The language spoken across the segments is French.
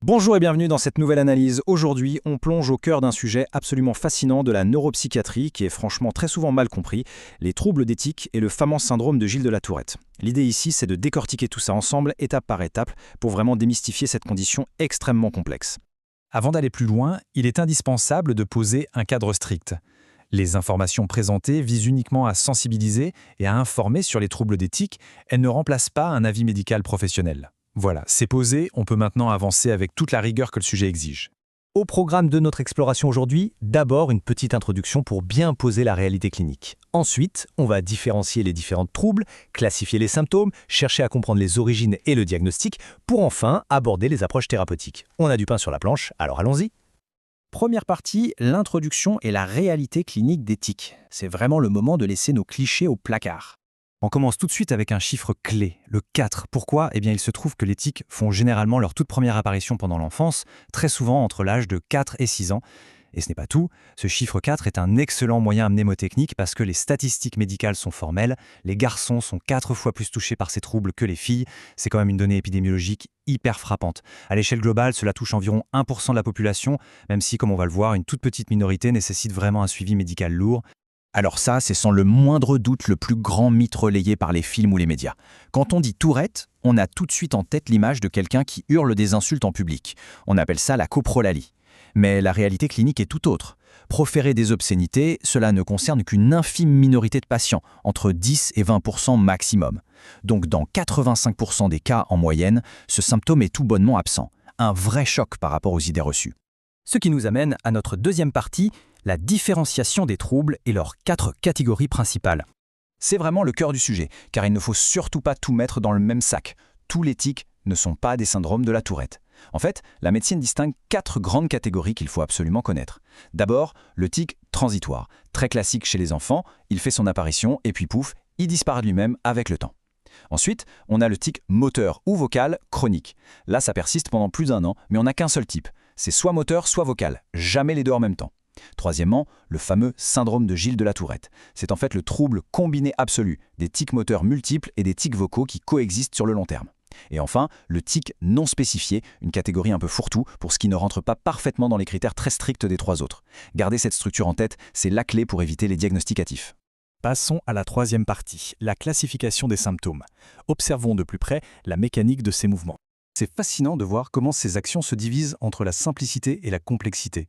Bonjour et bienvenue dans cette nouvelle analyse. Aujourd'hui, on plonge au cœur d'un sujet absolument fascinant de la neuropsychiatrie qui est franchement très souvent mal compris, les troubles d'éthique et le fameux syndrome de Gilles de la Tourette. L'idée ici, c'est de décortiquer tout ça ensemble, étape par étape, pour vraiment démystifier cette condition extrêmement complexe. Avant d'aller plus loin, il est indispensable de poser un cadre strict. Les informations présentées visent uniquement à sensibiliser et à informer sur les troubles d'éthique, elles ne remplacent pas un avis médical professionnel. Voilà, c'est posé, on peut maintenant avancer avec toute la rigueur que le sujet exige. Au programme de notre exploration aujourd'hui, d'abord une petite introduction pour bien poser la réalité clinique. Ensuite, on va différencier les différents troubles, classifier les symptômes, chercher à comprendre les origines et le diagnostic, pour enfin aborder les approches thérapeutiques. On a du pain sur la planche, alors allons-y. Première partie, l'introduction et la réalité clinique d'éthique. C'est vraiment le moment de laisser nos clichés au placard. On commence tout de suite avec un chiffre clé, le 4. Pourquoi ? Eh bien, il se trouve que les tics font généralement leur toute première apparition pendant l'enfance, très souvent entre l'âge de 4 et 6 ans. Et ce n'est pas tout, ce chiffre 4 est un excellent moyen mnémotechnique parce que les statistiques médicales sont formelles, les garçons sont 4 fois plus touchés par ces troubles que les filles, c'est quand même une donnée épidémiologique hyper frappante. À l'échelle globale, cela touche environ 1% de la population, même si, comme on va le voir, une toute petite minorité nécessite vraiment un suivi médical lourd. Alors ça, c'est sans le moindre doute le plus grand mythe relayé par les films ou les médias. Quand on dit Tourette, on a tout de suite en tête l'image de quelqu'un qui hurle des insultes en public. On appelle ça la coprolalie. Mais la réalité clinique est tout autre. Proférer des obscénités, cela ne concerne qu'une infime minorité de patients, entre 10 et 20% maximum. Donc dans 85% des cas en moyenne, ce symptôme est tout bonnement absent. Un vrai choc par rapport aux idées reçues. Ce qui nous amène à notre deuxième partie, la différenciation des troubles et leurs 4 catégories principales. C'est vraiment le cœur du sujet, car il ne faut surtout pas tout mettre dans le même sac. Tous les tics ne sont pas des syndromes de la Tourette. En fait, la médecine distingue 4 grandes catégories qu'il faut absolument connaître. D'abord, le tic transitoire, très classique chez les enfants, il fait son apparition et puis pouf, il disparaît lui-même avec le temps. Ensuite, on a le tic moteur ou vocal chronique. Là, ça persiste pendant plus d'1 an, mais on n'a qu'un seul type. C'est soit moteur, soit vocal, jamais les deux en même temps. Troisièmement, le fameux syndrome de Gilles de la Tourette. C'est en fait le trouble combiné absolu, des tics moteurs multiples et des tics vocaux qui coexistent sur le long terme. Et enfin, le tic non spécifié, une catégorie un peu fourre-tout pour ce qui ne rentre pas parfaitement dans les critères très stricts des 3 autres. Gardez cette structure en tête, c'est la clé pour éviter les diagnostics hâtifs. Passons à la troisième partie, la classification des symptômes. Observons de plus près la mécanique de ces mouvements. C'est fascinant de voir comment ces actions se divisent entre la simplicité et la complexité.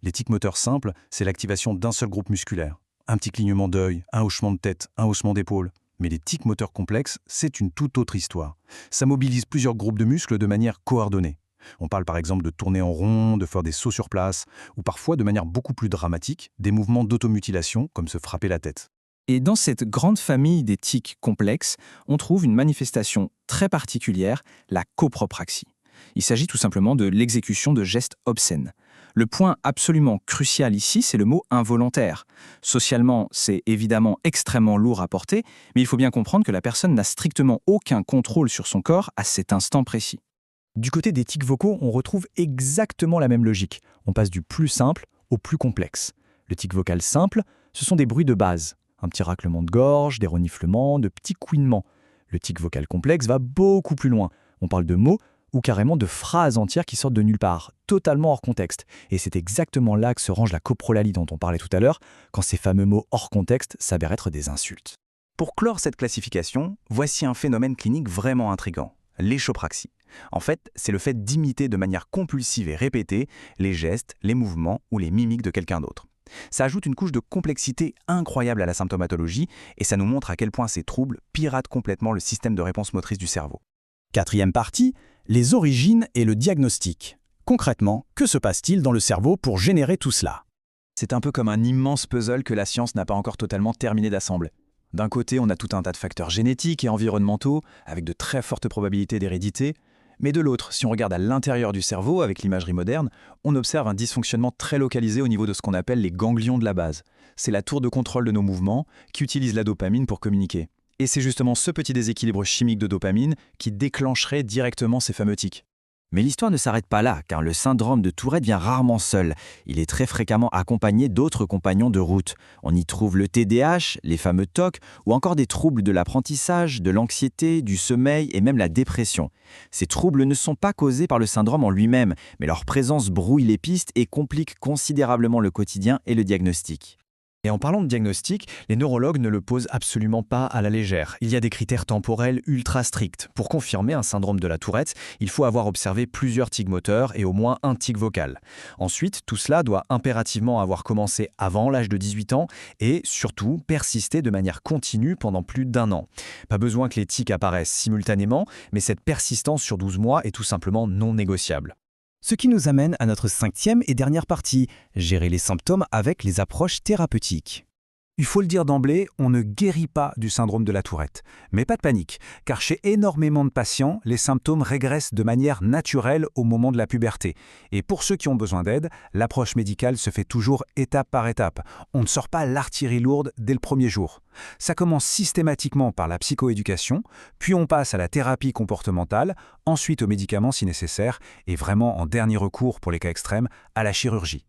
Les tics moteurs simples, c'est l'activation d'un seul groupe musculaire. Un petit clignement d'œil, un hochement de tête, un haussement d'épaule. Mais les tics moteurs complexes, c'est une toute autre histoire. Ça mobilise plusieurs groupes de muscles de manière coordonnée. On parle par exemple de tourner en rond, de faire des sauts sur place, ou parfois de manière beaucoup plus dramatique, des mouvements d'automutilation comme se frapper la tête. Et dans cette grande famille des tics complexes, on trouve une manifestation très particulière, la copropraxie. Il s'agit tout simplement de l'exécution de gestes obscènes. Le point absolument crucial ici, c'est le mot involontaire. Socialement, c'est évidemment extrêmement lourd à porter, mais il faut bien comprendre que la personne n'a strictement aucun contrôle sur son corps à cet instant précis. Du côté des tics vocaux, on retrouve exactement la même logique. On passe du plus simple au plus complexe. Le tic vocal simple, ce sont des bruits de base. Un petit raclement de gorge, des reniflements, de petits couinements. Le tic vocal complexe va beaucoup plus loin. On parle de mots ou carrément de phrases entières qui sortent de nulle part, totalement hors contexte. Et c'est exactement là que se range la coprolalie dont on parlait tout à l'heure, quand ces fameux mots hors contexte s'avèrent être des insultes. Pour clore cette classification, voici un phénomène clinique vraiment intrigant, l'échopraxie. En fait, c'est le fait d'imiter de manière compulsive et répétée les gestes, les mouvements ou les mimiques de quelqu'un d'autre. Ça ajoute une couche de complexité incroyable à la symptomatologie et ça nous montre à quel point ces troubles piratent complètement le système de réponse motrice du cerveau. Quatrième partie, les origines et le diagnostic. Concrètement, que se passe-t-il dans le cerveau pour générer tout cela ? C'est un peu comme un immense puzzle que la science n'a pas encore totalement terminé d'assembler. D'un côté, on a tout un tas de facteurs génétiques et environnementaux, avec de très fortes probabilités d'hérédité, mais de l'autre, si on regarde à l'intérieur du cerveau avec l'imagerie moderne, on observe un dysfonctionnement très localisé au niveau de ce qu'on appelle les ganglions de la base. C'est la tour de contrôle de nos mouvements qui utilise la dopamine pour communiquer. Et c'est justement ce petit déséquilibre chimique de dopamine qui déclencherait directement ces fameux tics. Mais l'histoire ne s'arrête pas là, car le syndrome de Tourette vient rarement seul. Il est très fréquemment accompagné d'autres compagnons de route. On y trouve le TDAH, les fameux TOC, ou encore des troubles de l'apprentissage, de l'anxiété, du sommeil et même la dépression. Ces troubles ne sont pas causés par le syndrome en lui-même, mais leur présence brouille les pistes et complique considérablement le quotidien et le diagnostic. Et en parlant de diagnostic, les neurologues ne le posent absolument pas à la légère. Il y a des critères temporels ultra stricts. Pour confirmer un syndrome de la Tourette, il faut avoir observé plusieurs tics moteurs et au moins un tic vocal. Ensuite, tout cela doit impérativement avoir commencé avant l'âge de 18 ans et, surtout, persister de manière continue pendant plus d'1 an. Pas besoin que les tics apparaissent simultanément, mais cette persistance sur 12 mois est tout simplement non négociable. Ce qui nous amène à notre 5e et dernière partie, gérer les symptômes avec les approches thérapeutiques. Il faut le dire d'emblée, on ne guérit pas du syndrome de la Tourette. Mais pas de panique, car chez énormément de patients, les symptômes régressent de manière naturelle au moment de la puberté. Et pour ceux qui ont besoin d'aide, l'approche médicale se fait toujours étape par étape. On ne sort pas l'artillerie lourde dès le premier jour. Ça commence systématiquement par la psychoéducation, puis on passe à la thérapie comportementale, ensuite aux médicaments si nécessaire, et vraiment en dernier recours pour les cas extrêmes, à la chirurgie.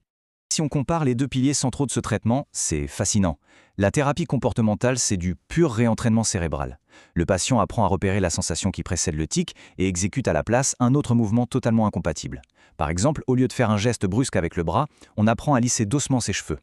Si on compare les deux piliers centraux de ce traitement, c'est fascinant. La thérapie comportementale, c'est du pur réentraînement cérébral. Le patient apprend à repérer la sensation qui précède le tic et exécute à la place un autre mouvement totalement incompatible. Par exemple, au lieu de faire un geste brusque avec le bras, on apprend à lisser doucement ses cheveux.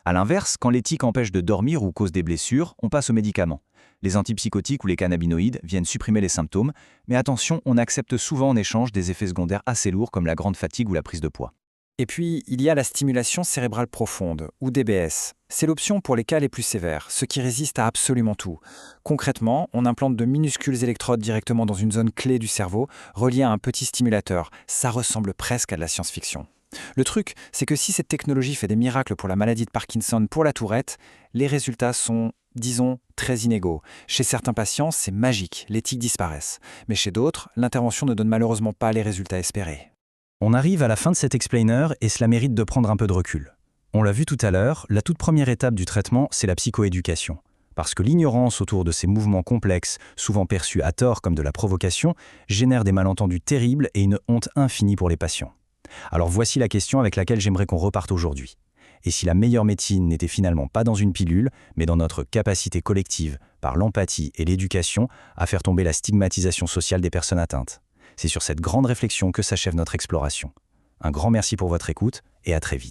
A l'inverse, quand les tics empêchent de dormir ou causent des blessures, on passe aux médicaments. Les antipsychotiques ou les cannabinoïdes viennent supprimer les symptômes, mais attention, on accepte souvent en échange des effets secondaires assez lourds comme la grande fatigue ou la prise de poids. Et puis, il y a la stimulation cérébrale profonde, ou DBS. C'est l'option pour les cas les plus sévères, ceux qui résistent à absolument tout. Concrètement, on implante de minuscules électrodes directement dans une zone clé du cerveau, reliée à un petit stimulateur. Ça ressemble presque à de la science-fiction. Le truc, c'est que si cette technologie fait des miracles pour la maladie de Parkinson, pour la Tourette, les résultats sont, disons, très inégaux. Chez certains patients, c'est magique, les tics disparaissent. Mais chez d'autres, l'intervention ne donne malheureusement pas les résultats espérés. On arrive à la fin de cet explainer et cela mérite de prendre un peu de recul. On l'a vu tout à l'heure, la toute première étape du traitement, c'est la psychoéducation. Parce que l'ignorance autour de ces mouvements complexes, souvent perçus à tort comme de la provocation, génère des malentendus terribles et une honte infinie pour les patients. Alors voici la question avec laquelle j'aimerais qu'on reparte aujourd'hui. Et si la meilleure médecine n'était finalement pas dans une pilule, mais dans notre capacité collective, par l'empathie et l'éducation, à faire tomber la stigmatisation sociale des personnes atteintes? C'est sur cette grande réflexion que s'achève notre exploration. Un grand merci pour votre écoute et à très vite.